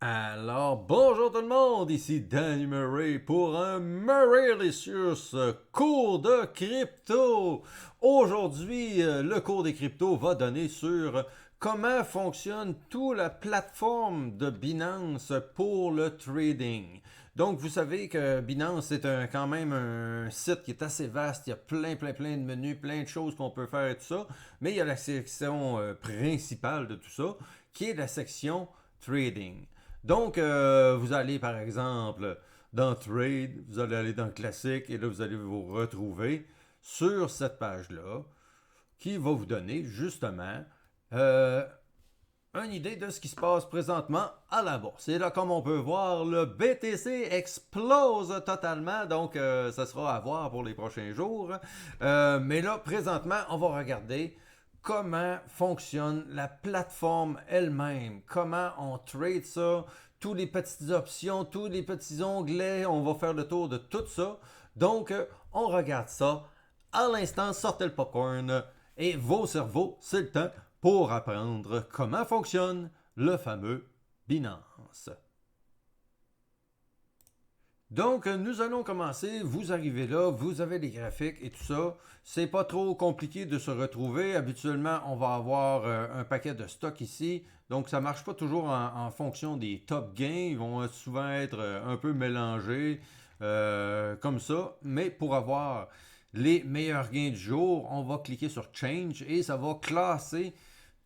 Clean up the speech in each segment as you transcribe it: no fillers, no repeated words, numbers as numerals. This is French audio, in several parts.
Alors, bonjour tout le monde, ici Danny Murray pour un Murraylicious cours de crypto. Aujourd'hui, le cours des cryptos va donner sur comment fonctionne toute la plateforme de Binance pour le trading. Donc, vous savez que Binance, c'est quand même un site qui est assez vaste. Il y a plein de menus, plein de choses qu'on peut faire et tout ça. Mais il y a la section principale de tout ça, qui est la section trading. Donc, vous allez par exemple dans Trade, vous allez aller dans Classique et là, vous allez vous retrouver sur cette page-là qui va vous donner justement euh, une idée de ce qui se passe présentement à la bourse. Et là, comme on peut voir, le BTC explose totalement, donc ça sera à voir pour les prochains jours. Mais là, présentement, on va regarder comment fonctionne la plateforme elle-même, comment on trade ça, toutes les petites options, tous les petits onglets, on va faire le tour de tout ça. Donc, on regarde ça. À l'instant, sortez le popcorn et vos cerveaux, c'est le temps pour apprendre comment fonctionne le fameux Binance. Donc, nous allons commencer. Vous arrivez là, vous avez les graphiques et tout ça. C'est pas trop compliqué de se retrouver. Habituellement, on va avoir un paquet de stocks ici. Donc, ça marche pas toujours en fonction des top gains. Ils vont souvent être un peu mélangés comme ça. Mais pour avoir les meilleurs gains du jour, on va cliquer sur Change et ça va classer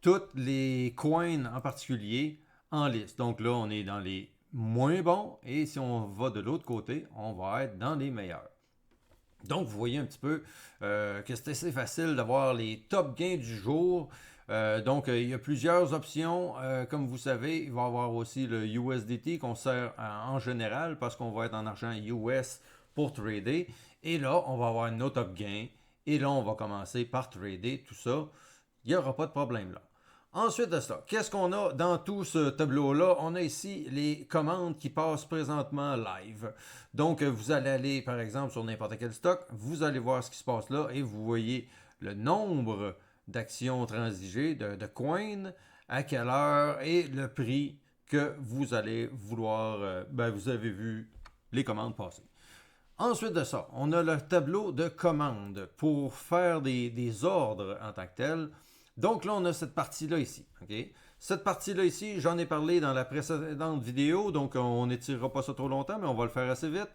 toutes les coins en particulier en liste. Donc là, on est dans les moins bons et si on va de l'autre côté, on va être dans les meilleurs. Donc, vous voyez un petit peu que c'est assez facile d'avoir les top gains du jour. Donc, il y a plusieurs options. Comme vous savez, il va y avoir aussi le USDT qu'on sert en général parce qu'on va être en argent US pour trader. Et là, on va avoir nos top gains. Et là, on va commencer par trader tout ça. Il n'y aura pas de problème là. Ensuite de ça, qu'est-ce qu'on a dans tout ce tableau-là? On a ici les commandes qui passent présentement live. Donc, vous allez aller, par exemple, sur n'importe quel stock, vous allez voir ce qui se passe là et vous voyez le nombre d'actions transigées, de coins, à quelle heure et le prix que vous allez vouloir, vous avez vu les commandes passer. Ensuite de ça, on a le tableau de commandes pour faire des ordres en tant que tel. Donc là, on a cette partie-là ici. Okay? Cette partie-là ici, j'en ai parlé dans la précédente vidéo, donc on n'étirera pas ça trop longtemps, mais on va le faire assez vite.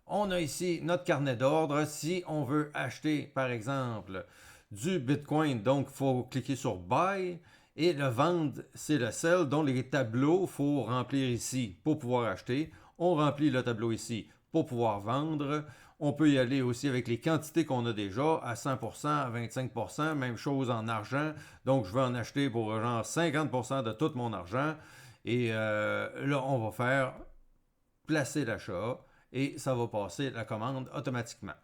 On a ici notre carnet d'ordre. Si on veut acheter, par exemple, du Bitcoin, donc il faut cliquer sur Buy. Et le vendre, c'est le sell, dont les tableaux, il faut remplir ici pour pouvoir acheter. On remplit le tableau ici pour pouvoir vendre. On peut y aller aussi avec les quantités qu'on a déjà à 100%, à 25%, même chose en argent. Donc, je vais en acheter pour genre 50% de tout mon argent. Et là, on va faire placer l'achat et ça va passer la commande automatiquement.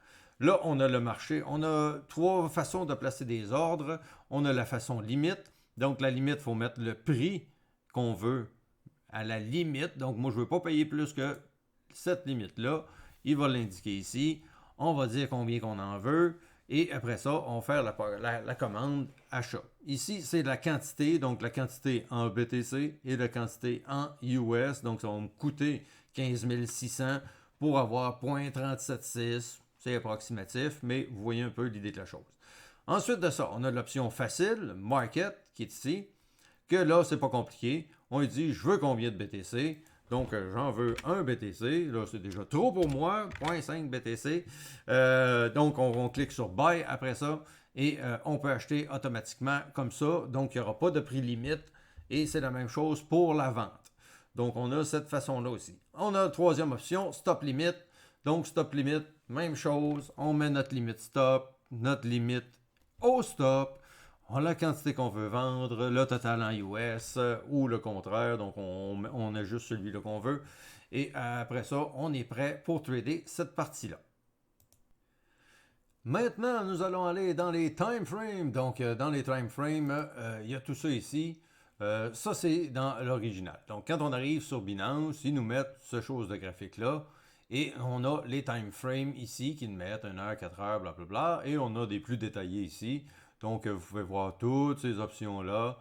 Là, on a le marché. On a trois façons de placer des ordres. On a la façon limite. Donc, la limite, il faut mettre le prix qu'on veut à la limite. Donc, moi, je ne veux pas payer plus que cette limite-là. Il va l'indiquer ici. On va dire combien qu'on en veut. Et après ça, on va faire la commande achat. Ici, c'est la quantité, donc la quantité en BTC et la quantité en US. Donc, ça va me coûter 15 600 pour avoir 0.376. C'est approximatif, mais vous voyez un peu l'idée de la chose. Ensuite de ça, on a l'option facile, Market, qui est ici, que là, c'est pas compliqué. On lui dit, je veux combien de BTC? Donc, j'en veux un BTC. Là, c'est déjà trop pour moi. 0.5 BTC. Donc, on clique sur Buy après ça. Et on peut acheter automatiquement comme ça. Donc, il n'y aura pas de prix limite. Et c'est la même chose pour la vente. Donc, on a cette façon-là aussi. On a la troisième option, Stop Limit. Donc, Stop Limit, même chose. On met notre limite stop, notre limite au stop. On a la quantité qu'on veut vendre, le total en US ou le contraire. Donc, on a juste celui-là qu'on veut. Et après ça, on est prêt pour trader cette partie-là. Maintenant, nous allons aller dans les time frames. Donc, dans les time frames, il y a tout ça ici. Ça, c'est dans l'original. Donc, quand on arrive sur Binance, ils nous mettent ce chose de graphique-là. Et on a les time frames ici qui nous mettent 1 heure, 4 heures, blablabla. Et on a des plus détaillés ici. Donc, vous pouvez voir toutes ces options-là.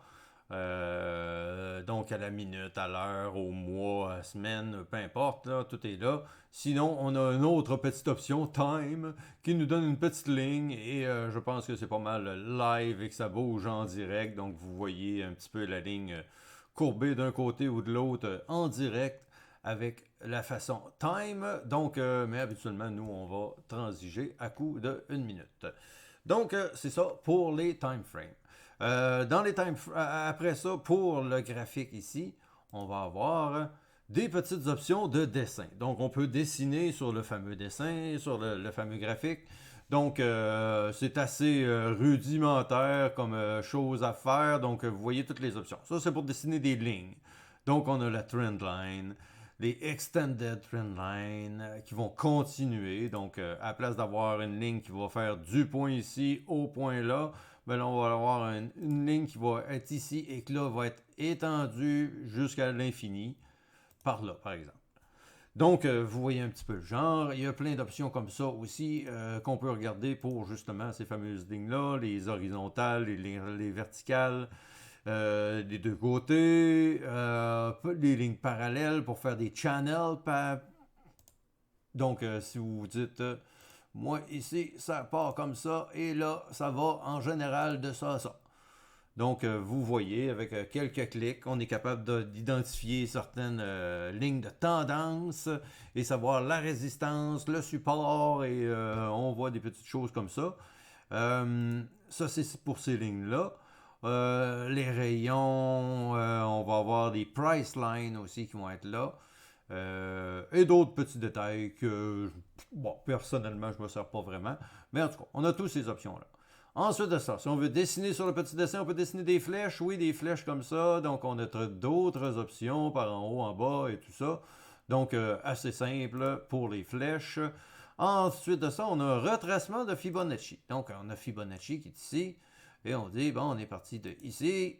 Donc à la minute, à l'heure, au mois, à la semaine, peu importe, là, tout est là. Sinon, on a une autre petite option, Time, qui nous donne une petite ligne et je pense que c'est pas mal live et que ça bouge en direct. Donc vous voyez un petit peu la ligne courbée d'un côté ou de l'autre en direct avec la façon Time. Donc, mais habituellement, nous, on va transiger à coup de 1 minute. Donc, c'est ça pour les time frames. Après ça, pour le graphique ici, on va avoir des petites options de dessin. Donc, on peut dessiner sur le fameux dessin, sur le fameux graphique. Donc, c'est assez rudimentaire comme chose à faire. Donc, vous voyez toutes les options. Ça, c'est pour dessiner des lignes. Donc, on a la trend line, les extended trend line qui vont continuer. Donc, à la place d'avoir une ligne qui va faire du point ici au point là, ben là, on va avoir une ligne qui va être ici et qui là va être étendue jusqu'à l'infini, par là, par exemple. Donc, vous voyez un petit peu le genre. Il y a plein d'options comme ça aussi qu'on peut regarder pour justement ces fameuses lignes-là, les horizontales, les verticales, des deux côtés, les lignes parallèles pour faire des channels. Donc, si vous dites, moi ici, ça part comme ça, et là, ça va en général de ça à ça. Donc, vous voyez, avec quelques clics, on est capable d'identifier certaines lignes de tendance et savoir la résistance, le support, et on voit des petites choses comme ça. Ça, c'est pour ces lignes-là. Les rayons, on va avoir des price lines aussi qui vont être là. Et d'autres petits détails que, bon, personnellement, je ne me sers pas vraiment. Mais en tout cas, on a toutes ces options-là. Ensuite de ça, si on veut dessiner sur le petit dessin, on peut dessiner des flèches. Oui, des flèches comme ça. Donc, on a d'autres options par en haut, en bas et tout ça. Donc, assez simple pour les flèches. Ensuite de ça, on a un retracement de Fibonacci. Donc, on a Fibonacci qui est ici. Et on dit, bon, on est parti de ici.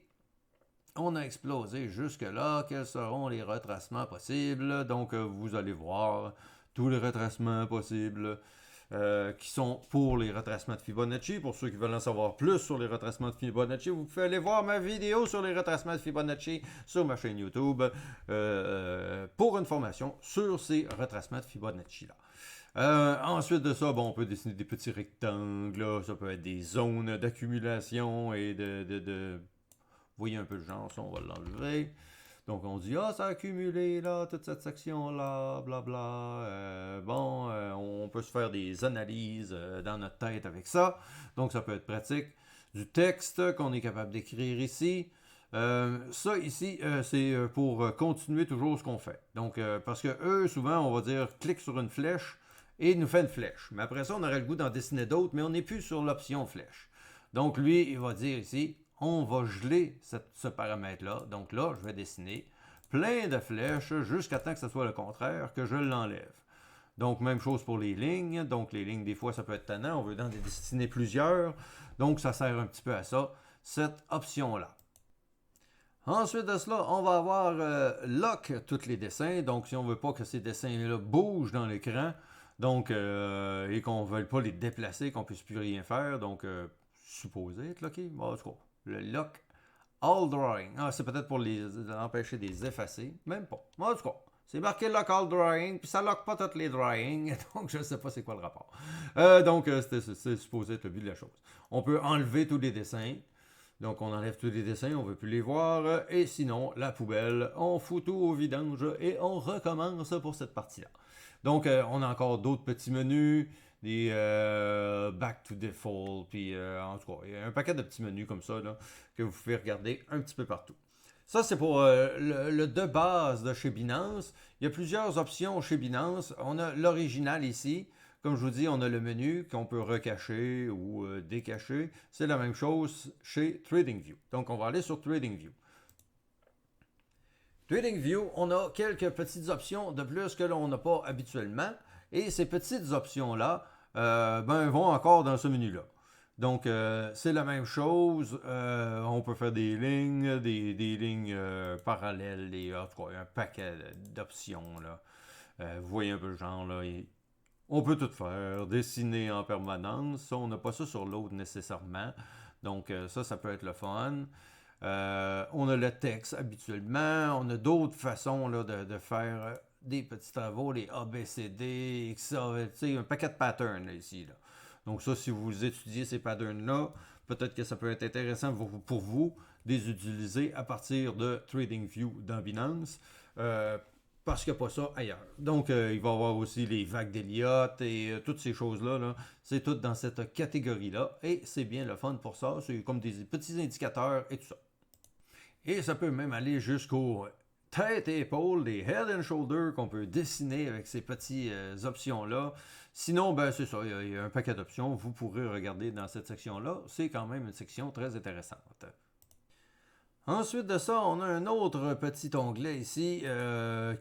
On a explosé jusque-là. Quels seront les retracements possibles? Donc, vous allez voir tous les retracements possibles qui sont pour les retracements de Fibonacci. Pour ceux qui veulent en savoir plus sur les retracements de Fibonacci, vous pouvez aller voir ma vidéo sur les retracements de Fibonacci sur ma chaîne YouTube pour une formation sur ces retracements de Fibonacci-là. Ensuite de ça, bon, on peut dessiner des petits rectangles, là. Ça peut être des zones d'accumulation et vous voyez un peu le genre, ça, on va l'enlever. Donc, on dit, ah, ça a accumulé, là, toute cette section-là, blabla. On peut se faire des analyses dans notre tête avec ça. Donc, ça peut être pratique. Du texte qu'on est capable d'écrire ici. Ça, ici, c'est pour continuer toujours ce qu'on fait. Donc, parce que eux, souvent, on va dire, clique sur une flèche et il nous fait une flèche. Mais après ça, on aurait le goût d'en dessiner d'autres, mais on n'est plus sur l'option flèche. Donc, lui, il va dire ici, on va geler ce paramètre-là. Donc là, je vais dessiner plein de flèches jusqu'à temps que ce soit le contraire, que je l'enlève. Donc, même chose pour les lignes. Donc, les lignes, des fois, ça peut être tannant. On veut en dessiner plusieurs. Donc, ça sert un petit peu à ça, cette option-là. Ensuite de cela, on va avoir lock tous les dessins. Donc, si on ne veut pas que ces dessins-là bougent dans l'écran, donc, et qu'on ne veuille pas les déplacer, qu'on ne puisse plus rien faire, donc, supposé être locké. Bon, en tout cas, le lock all drawing. Ah, c'est peut-être pour empêcher de les effacer. Même pas. En tout cas, c'est marqué lock all drawing, puis ça lock pas toutes les drawings. Donc, je ne sais pas c'est quoi le rapport. Donc, c'est supposé être le but de la chose. On peut enlever tous les dessins. Donc, on enlève tous les dessins, on ne veut plus les voir. Et sinon, la poubelle, on fout tout au vidange et on recommence pour cette partie-là. Donc, on a encore d'autres petits menus, des back to default, puis en tout cas, il y a un paquet de petits menus comme ça là, que vous pouvez regarder un petit peu partout. Ça, c'est pour le de base de chez Binance. Il y a plusieurs options chez Binance. On a l'original ici. Comme je vous dis, on a le menu qu'on peut recacher ou décacher. C'est la même chose chez TradingView. Donc, on va aller sur TradingView. TradingView, on a quelques petites options de plus que l'on n'a pas habituellement. Et ces petites options-là vont encore dans ce menu-là. Donc, c'est la même chose. On peut faire des lignes, des lignes parallèles, en tout cas, un paquet d'options. Là. Vous voyez un peu le genre. Là, on peut tout faire, dessiner en permanence. Ça, on n'a pas ça sur l'autre nécessairement. Donc, ça peut être le fun. On a le texte habituellement. On a d'autres façons là, de faire des petits travaux, les ABCD, XA, un paquet de patterns là, ici. Là. Donc ça, si vous étudiez ces patterns-là, peut-être que ça peut être intéressant pour vous de les utiliser à partir de TradingView dans Binance. Parce qu'il n'y a pas ça ailleurs. Donc, il va y avoir aussi les vagues d'Elliott et toutes ces choses-là. Là, c'est tout dans cette catégorie-là. Et c'est bien le fun pour ça. C'est comme des petits indicateurs et tout ça. Et ça peut même aller jusqu'aux têtes et épaules, les head and shoulders qu'on peut dessiner avec ces petites options-là. Sinon, ben c'est ça, il y a un paquet d'options. Vous pourrez regarder dans cette section-là. C'est quand même une section très intéressante. Ensuite de ça, on a un autre petit onglet ici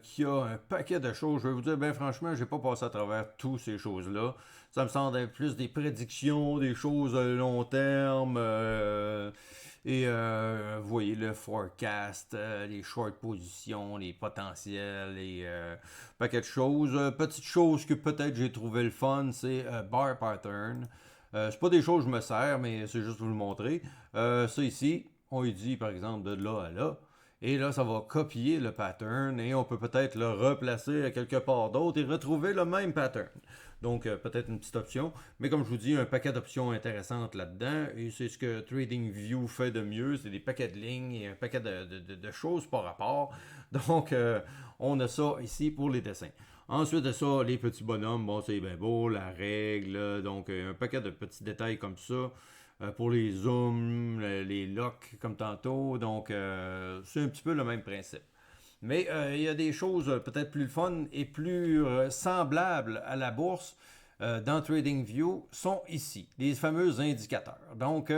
qui a un paquet de choses. Je vais vous dire, bien franchement, je n'ai pas passé à travers toutes ces choses-là. Ça me semble plus des prédictions, des choses à long terme. Vous voyez le forecast, les short positions, les potentiels, les paquets de choses. Petite chose que peut-être j'ai trouvé le fun, c'est bar pattern. C'est pas des choses que je me sers, mais c'est juste pour vous le montrer. Ça ici, on lui dit par exemple de là à là. Et là, ça va copier le pattern et on peut peut-être le replacer à quelque part d'autre et retrouver le même pattern. Donc, peut-être une petite option. Mais comme je vous dis, un paquet d'options intéressantes là-dedans. Et c'est ce que TradingView fait de mieux. C'est des paquets de lignes et un paquet de choses par rapport. Donc, on a ça ici pour les dessins. Ensuite de ça, les petits bonhommes, bon, c'est bien beau, la règle. Donc, un paquet de petits détails comme ça. Pour les zooms, les locks comme tantôt. Donc, c'est un petit peu le même principe. Mais il y a des choses peut-être plus fun et plus semblables à la bourse dans TradingView sont ici, les fameux indicateurs. Donc,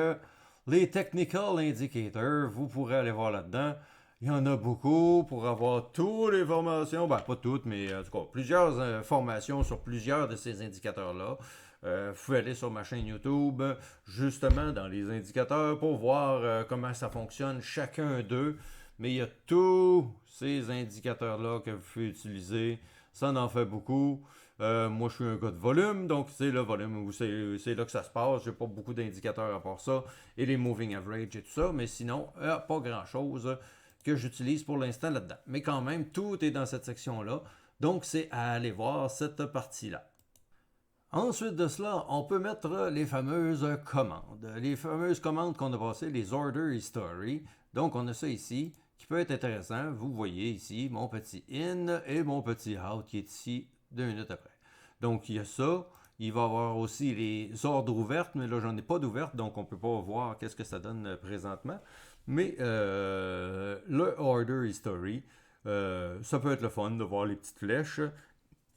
les technical indicators, vous pourrez aller voir là-dedans. Il y en a beaucoup pour avoir toutes les formations, ben pas toutes, mais en tout cas plusieurs formations sur plusieurs de ces indicateurs-là. Vous pouvez aller sur ma chaîne YouTube, justement dans les indicateurs, pour voir comment ça fonctionne chacun d'eux. Mais il y a tous ces indicateurs-là que vous pouvez utiliser. Ça en fait beaucoup. Moi, je suis un gars de volume, donc c'est le volume, c'est là que ça se passe. J'ai pas beaucoup d'indicateurs à part ça. Et les moving average et tout ça. Mais sinon, pas grand-chose que j'utilise pour l'instant là-dedans. Mais quand même, tout est dans cette section-là. Donc, c'est à aller voir cette partie-là. Ensuite de cela, on peut mettre les fameuses commandes. Les fameuses commandes qu'on a passées, les order history. Donc, on a ça ici, qui peut être intéressant. Vous voyez ici mon petit in et mon petit out qui est ici 2 minutes après. Donc, il y a ça. Il va y avoir aussi les ordres ouvertes, mais là, j'en ai pas d'ouvertes, donc on ne peut pas voir qu'est-ce que ça donne présentement. Mais le order history, ça peut être le fun de voir les petites flèches.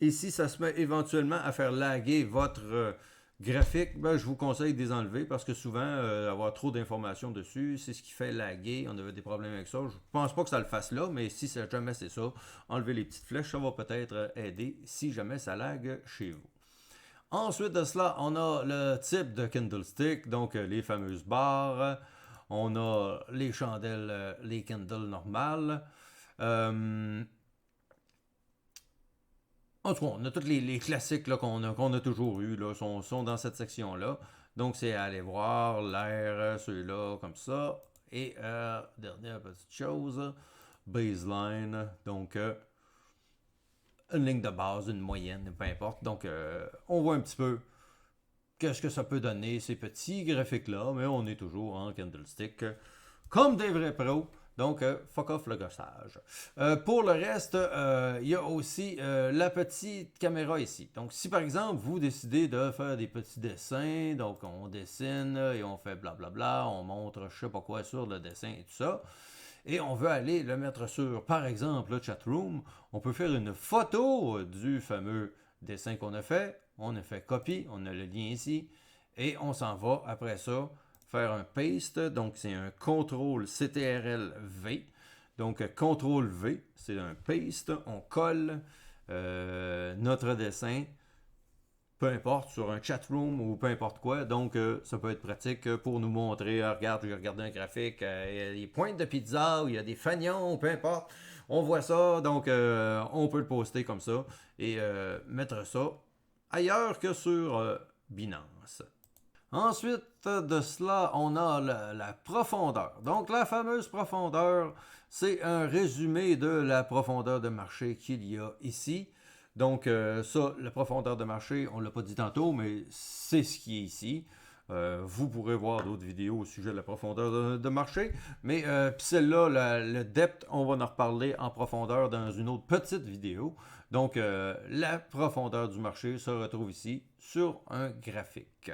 Et si ça se met éventuellement à faire laguer votre graphique, ben, je vous conseille de les enlever parce que souvent, avoir trop d'informations dessus, c'est ce qui fait laguer. On avait des problèmes avec ça. Je pense pas que ça le fasse là, mais si jamais c'est ça, enlever les petites flèches, ça va peut-être aider si jamais ça lag chez vous. Ensuite de cela, on a le type de candlestick, donc les fameuses barres. On a les chandelles, les candles normales. En tout cas, on a tous les classiques qu'on a toujours eus, là, sont dans cette section-là. Donc, c'est à aller voir l'air, ceux-là, comme ça. Et dernière petite chose, baseline, donc une ligne de base, une moyenne, peu importe. Donc, on voit un petit peu qu'est-ce que ça peut donner, ces petits graphiques-là, mais on est toujours en candlestick, comme des vrais pros. Donc, fuck off le gossage. Pour le reste, il y a aussi la petite caméra ici. Donc, si par exemple, vous décidez de faire des petits dessins, donc on dessine et on fait blablabla, on montre je sais pas quoi sur le dessin et tout ça, et on veut aller le mettre sur, par exemple, le chatroom, on peut faire une photo du fameux dessin qu'on a fait. On a fait copie, on a le lien ici, et on s'en va après ça faire un paste, donc c'est un contrôle CTRL-V. Donc CTRL-V, c'est un paste, on colle notre dessin, peu importe, sur un chatroom ou peu importe quoi. Donc ça peut être pratique pour nous montrer, regarde, j'ai regardé un graphique, il y a des pointes de pizza, ou il y a des fagnons, peu importe. On voit ça, donc on peut le poster comme ça et mettre ça ailleurs que sur Binance. Ensuite, de cela, on a la profondeur. Donc, la fameuse profondeur, c'est un résumé de la profondeur de marché qu'il y a ici. Donc, ça, la profondeur de marché, on ne l'a pas dit tantôt, mais c'est ce qui est ici. Vous pourrez voir d'autres vidéos au sujet de la profondeur de marché. Mais celle-là, le depth, on va en reparler en profondeur dans une autre petite vidéo. Donc, la profondeur du marché se retrouve ici sur un graphique.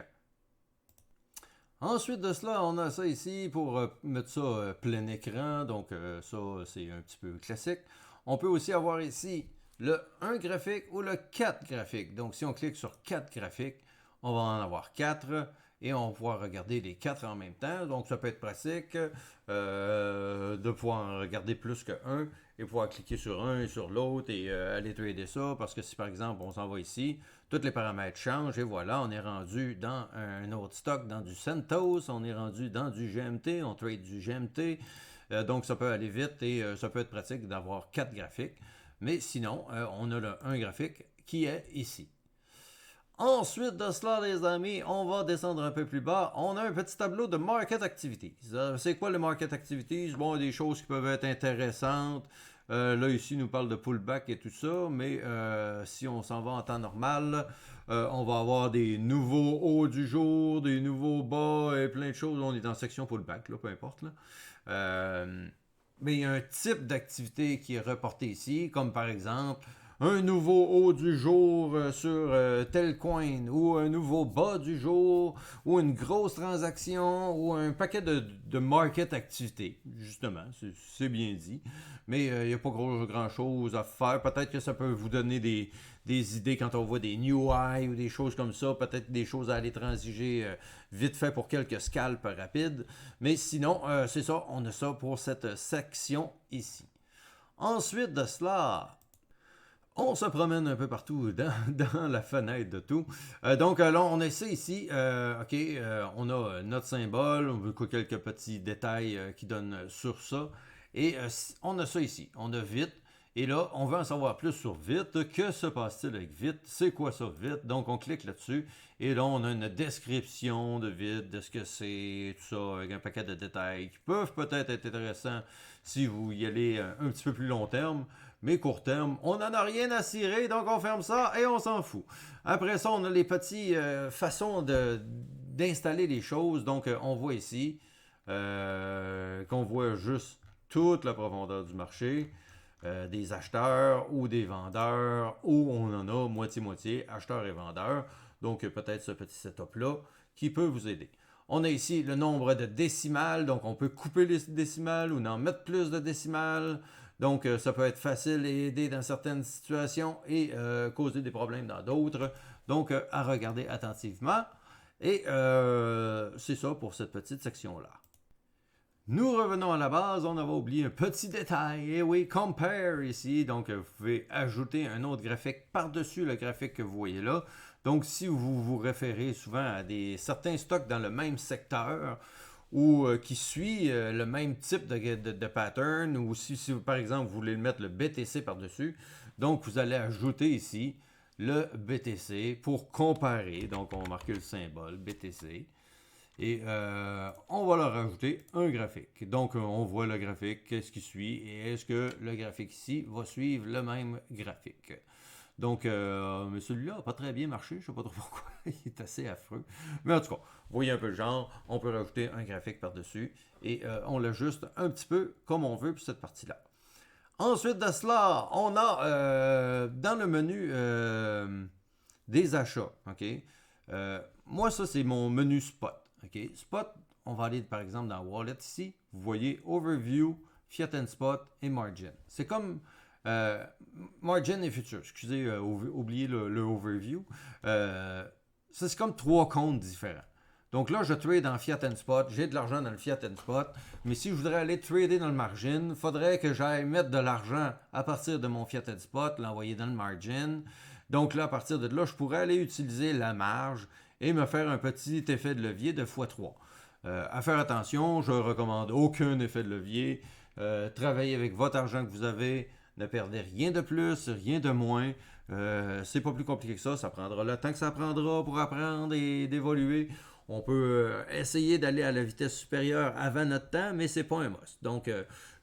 Ensuite de cela, on a ça ici pour mettre ça plein écran. Donc, ça, c'est un petit peu classique. On peut aussi avoir ici le 1 graphique ou le 4 graphique. Donc, si on clique sur 4 graphiques, on va en avoir 4 et on va pouvoir regarder les 4 en même temps. Donc, ça peut être pratique de pouvoir en regarder plus que un et pouvoir cliquer sur un et sur l'autre et aller trader ça. Parce que si, par exemple, on s'en va ici, tous les paramètres changent et voilà, on est rendu dans un autre stock, dans du CentOS, on est rendu dans du GMT, on trade du GMT. Donc, ça peut aller vite et ça peut être pratique d'avoir 4 graphiques. Mais sinon, on a le 1 graphique qui est ici. Ensuite de cela, les amis, on va descendre un peu plus bas. On a un petit tableau de Market Activities. C'est quoi le Market Activities? Bon, il y a des choses qui peuvent être intéressantes. Là, ici, il nous parle de pullback et tout ça. Mais si on s'en va en temps normal, on va avoir des nouveaux hauts du jour, des nouveaux bas et plein de choses. On est dans la section pullback, là, peu importe. Là. Mais il y a un type d'activité qui est reporté ici, comme par exemple un nouveau haut du jour sur tel coin, ou un nouveau bas du jour, ou une grosse transaction, ou un paquet de market activités. Justement, c'est bien dit. Mais il n'y a pas grand chose à faire. Peut-être que ça peut vous donner des idées quand on voit des new highs ou des choses comme ça. Peut-être des choses à aller transiger vite fait pour quelques scalps rapides. Mais sinon, c'est ça. On a ça pour cette section ici. Ensuite de cela, on se promène un peu partout dans la fenêtre de tout. Donc là, on essaie ici. OK, on a notre symbole. On veut quelques petits détails qui donnent sur ça. Et on a ça ici. On a vite. Et là, on veut en savoir plus sur vite. Que se passe-t-il avec vite? C'est quoi ça vite? Donc, on clique là-dessus. Et là, on a une description de vite, de ce que c'est, tout ça, avec un paquet de détails qui peuvent peut-être être intéressants si vous y allez un petit peu plus long terme. Mais court terme, on n'en a rien à cirer, donc on ferme ça et on s'en fout. Après ça, on a les petites façons d'installer les choses. Donc, on voit ici qu'on voit juste toute la profondeur du marché. Des acheteurs ou des vendeurs, ou on en a moitié-moitié, acheteurs et vendeurs. Donc, peut-être ce petit setup-là qui peut vous aider. On a ici le nombre de décimales, donc on peut couper les décimales ou en mettre plus de décimales. Donc, ça peut être facile et aider dans certaines situations et causer des problèmes dans d'autres. Donc, à regarder attentivement. Et c'est ça pour cette petite section-là. Nous revenons à la base, on avait oublié un petit détail. Et oui, compare ici. Donc, vous pouvez ajouter un autre graphique par-dessus le graphique que vous voyez là. Donc, si vous vous référez souvent à certains stocks dans le même secteur ou qui suit le même type de pattern, ou si par exemple vous voulez mettre le BTC par-dessus, donc vous allez ajouter ici le BTC pour comparer. Donc, on va marquer le symbole BTC. Et on va leur rajouter un graphique. Donc, on voit le graphique, qu'est-ce qui suit, et est-ce que le graphique ici va suivre le même graphique. Donc, mais celui-là n'a pas très bien marché, je ne sais pas trop pourquoi, il est assez affreux. Mais en tout cas, vous voyez un peu le genre, on peut rajouter un graphique par-dessus, et on l'ajuste un petit peu comme on veut pour cette partie-là. Ensuite de cela, on a dans le menu des achats, ok? Moi, ça, c'est mon menu spot. Okay. Spot, on va aller par exemple dans Wallet ici. Vous voyez Overview, Fiat and Spot et Margin. C'est comme Margin et Future. Excusez, oubliez le Overview. C'est comme 3 comptes différents. Donc là, je trade en Fiat and Spot. J'ai de l'argent dans le Fiat and Spot. Mais si je voudrais aller trader dans le Margin, il faudrait que j'aille mettre de l'argent à partir de mon Fiat and Spot, l'envoyer dans le Margin. Donc là, à partir de là, je pourrais aller utiliser la marge et me faire un petit effet de levier de x3. À faire attention, je ne recommande aucun effet de levier. Travaillez avec votre argent que vous avez. Ne perdez rien de plus, rien de moins. C'est pas plus compliqué que ça. Ça prendra le temps que ça prendra pour apprendre et d'évoluer. On peut essayer d'aller à la vitesse supérieure avant notre temps, mais c'est pas un must. Donc,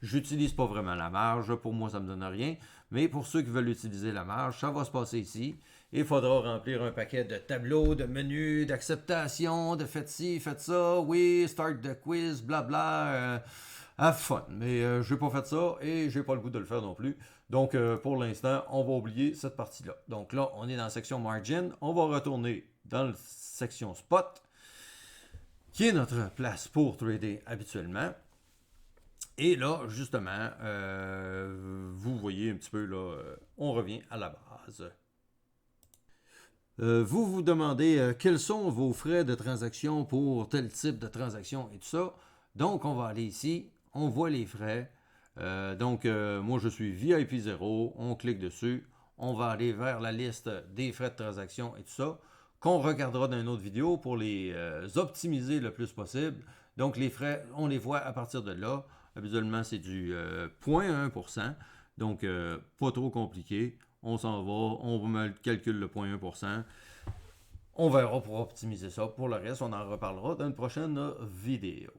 j'utilise pas vraiment la marge. Pour moi, ça me donne rien. Mais pour ceux qui veulent utiliser la marge, ça va se passer ici. Il faudra remplir un paquet de tableaux, de menus, d'acceptation, de faites ci, faites ça, oui, start the quiz, blabla. Have fun. Mais je n'ai pas fait ça et j'ai pas le goût de le faire non plus. Donc, pour l'instant, on va oublier cette partie-là. Donc là, on est dans la section margin. On va retourner dans la section spot, qui est notre place pour trader habituellement. Et là, justement, vous voyez un petit peu, là, on revient à la base. Vous vous demandez quels sont vos frais de transaction pour tel type de transaction et tout ça. Donc, on va aller ici, on voit les frais. Moi, je suis VIP 0, on clique dessus. On va aller vers la liste des frais de transaction et tout ça, qu'on regardera dans une autre vidéo pour les optimiser le plus possible. Donc, les frais, on les voit à partir de là. Habituellement, c'est du 0,1%. Donc, pas trop compliqué. On s'en va, on me calcule le 0,1%. On verra pour optimiser ça. Pour le reste, on en reparlera dans une prochaine vidéo.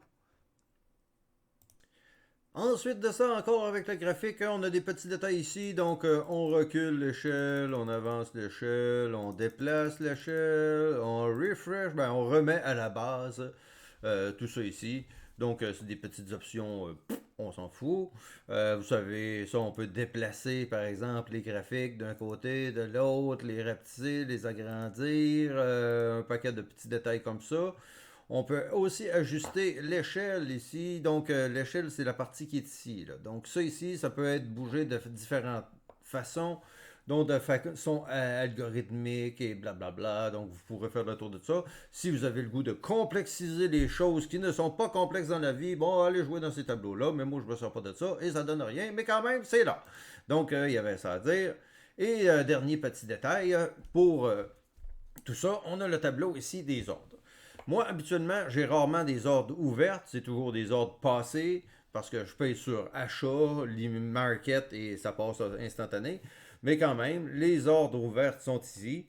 Ensuite de ça, encore avec le graphique, on a des petits détails ici. Donc, on recule l'échelle, on avance l'échelle, on déplace l'échelle, on refresh, on remet à la base tout ça ici. Donc, c'est des petites options, on s'en fout. Vous savez, ça, on peut déplacer, par exemple, les graphiques d'un côté, de l'autre, les rapetisser, les agrandir, un paquet de petits détails comme ça. On peut aussi ajuster l'échelle ici. Donc, l'échelle, c'est la partie qui est ici, là. Donc, ça ici, ça peut être bougé de différentes façons, donc de façon algorithmique et blablabla. Donc, vous pourrez faire le tour de ça. Si vous avez le goût de complexiser les choses qui ne sont pas complexes dans la vie, bon, allez jouer dans ces tableaux-là. Mais moi, je ne me sers pas de ça et ça donne rien. Mais quand même, c'est là. Donc, il y avait ça à dire. Et dernier petit détail, pour tout ça, on a le tableau ici des ordres. Moi, habituellement, j'ai rarement des ordres ouvertes. C'est toujours des ordres passés parce que je paye sur achat, market et ça passe instantané. Mais quand même, les ordres ouverts sont ici.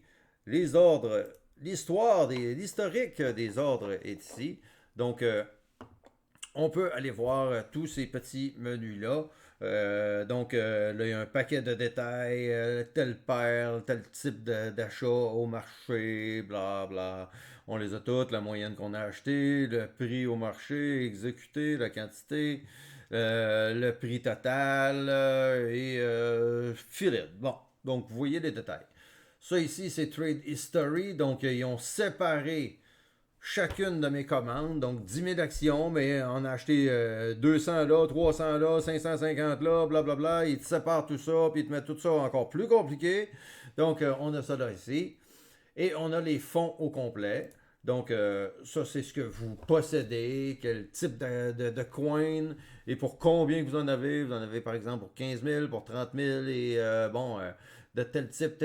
Les ordres, l'historique des ordres est ici. Donc, on peut aller voir tous ces petits menus-là. Là, il y a un paquet de détails, telle paire, tel type d'achat au marché, bla bla. On les a toutes, la moyenne qu'on a acheté, le prix au marché, exécuté, la quantité, le prix total et filet. Bon, donc vous voyez les détails. Ça ici, c'est Trade History. Donc, ils ont séparé chacune de mes commandes, donc 10 000 actions, mais on a acheté 200 là, 300 là, 550 là, blablabla, ils te séparent tout ça, puis ils te mettent tout ça encore plus compliqué. Donc, on a ça là ici. Et on a les fonds au complet. Donc, ça, c'est ce que vous possédez, quel type de coin, et pour combien vous en avez. Vous en avez, par exemple, pour 15 000, pour 30 000, et de tel type,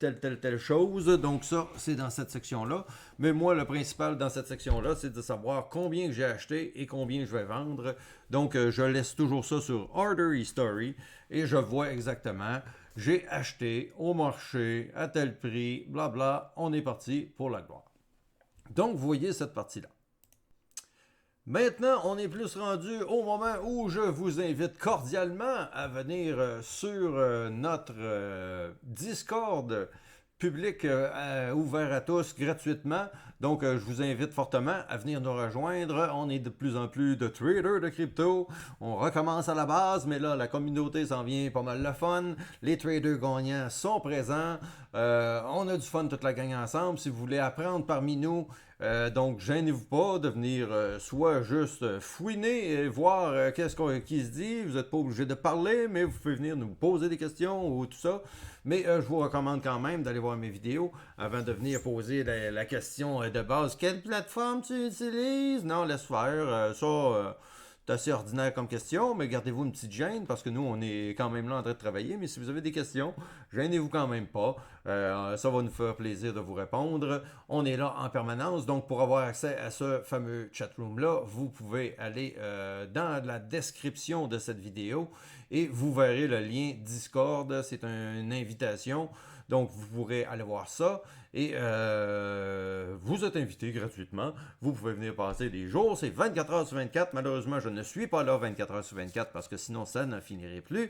telle chose. Donc ça, c'est dans cette section-là. Mais moi, le principal dans cette section-là, c'est de savoir combien j'ai acheté et combien je vais vendre. Donc, je laisse toujours ça sur Order History et je vois exactement, j'ai acheté au marché à tel prix, blabla, on est parti pour la gloire. Donc, vous voyez cette partie-là. Maintenant, on est plus rendu au moment où je vous invite cordialement à venir sur notre Discord public ouvert à tous gratuitement. Donc, je vous invite fortement à venir nous rejoindre. On est de plus en plus de traders de crypto. On recommence à la base, mais là, la communauté s'en vient pas mal le fun. Les traders gagnants sont présents. On a du fun toute la gang ensemble. Si vous voulez apprendre parmi nous, donc, gênez-vous pas de venir soit juste fouiner et voir qu'est-ce qui se dit. Vous n'êtes pas obligé de parler, mais vous pouvez venir nous poser des questions ou tout ça. Mais je vous recommande quand même d'aller voir mes vidéos avant de venir poser la question de base. Quelle plateforme tu utilises? Non, laisse faire. C'est assez ordinaire comme question, mais gardez-vous une petite gêne parce que nous, on est quand même là en train de travailler. Mais si vous avez des questions, gênez-vous quand même pas. Ça va nous faire plaisir de vous répondre. On est là en permanence. Donc, pour avoir accès à ce fameux chatroom-là, vous pouvez aller dans la description de cette vidéo et vous verrez le lien Discord. C'est une invitation. Donc, vous pourrez aller voir ça. Et vous êtes invité gratuitement. Vous pouvez venir passer des jours. C'est 24 heures sur 24. Malheureusement, je ne suis pas là 24 heures sur 24 parce que sinon, ça ne finirait plus.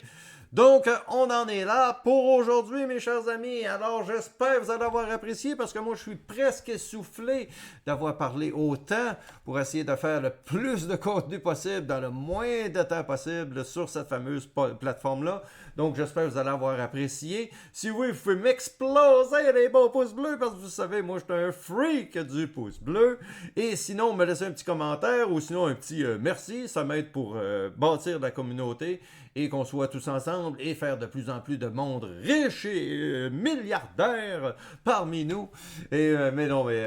Donc, on en est là pour aujourd'hui, mes chers amis. Alors, j'espère que vous allez avoir apprécié parce que moi, je suis presque essoufflé d'avoir parlé autant pour essayer de faire le plus de contenu possible dans le moins de temps possible sur cette fameuse plateforme-là. Donc, j'espère que vous allez avoir apprécié. Si oui, vous pouvez m'exploser les bons pouces bleus parce que vous savez, moi, je suis un freak du pouce bleu. Et sinon, me laissez un petit commentaire ou sinon un petit merci. Ça m'aide pour bâtir la communauté et qu'on soit tous ensemble et faire de plus en plus de monde riche et milliardaire parmi nous. Et, mais non, mais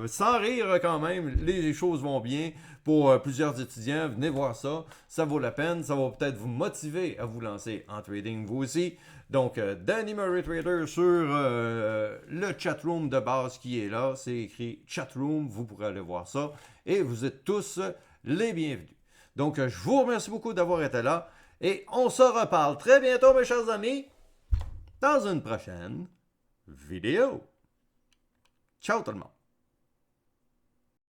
sans rire quand même, les choses vont bien pour plusieurs étudiants. Venez voir ça, ça vaut la peine, ça va peut-être vous motiver à vous lancer en trading vous aussi. Donc, Danny Murray Trader sur le chatroom de base qui est là, c'est écrit chatroom, vous pourrez aller voir ça et vous êtes tous les bienvenus. Donc, je vous remercie beaucoup d'avoir été là. Et on se reparle très bientôt, mes chers amis, dans une prochaine vidéo. Ciao tout le monde.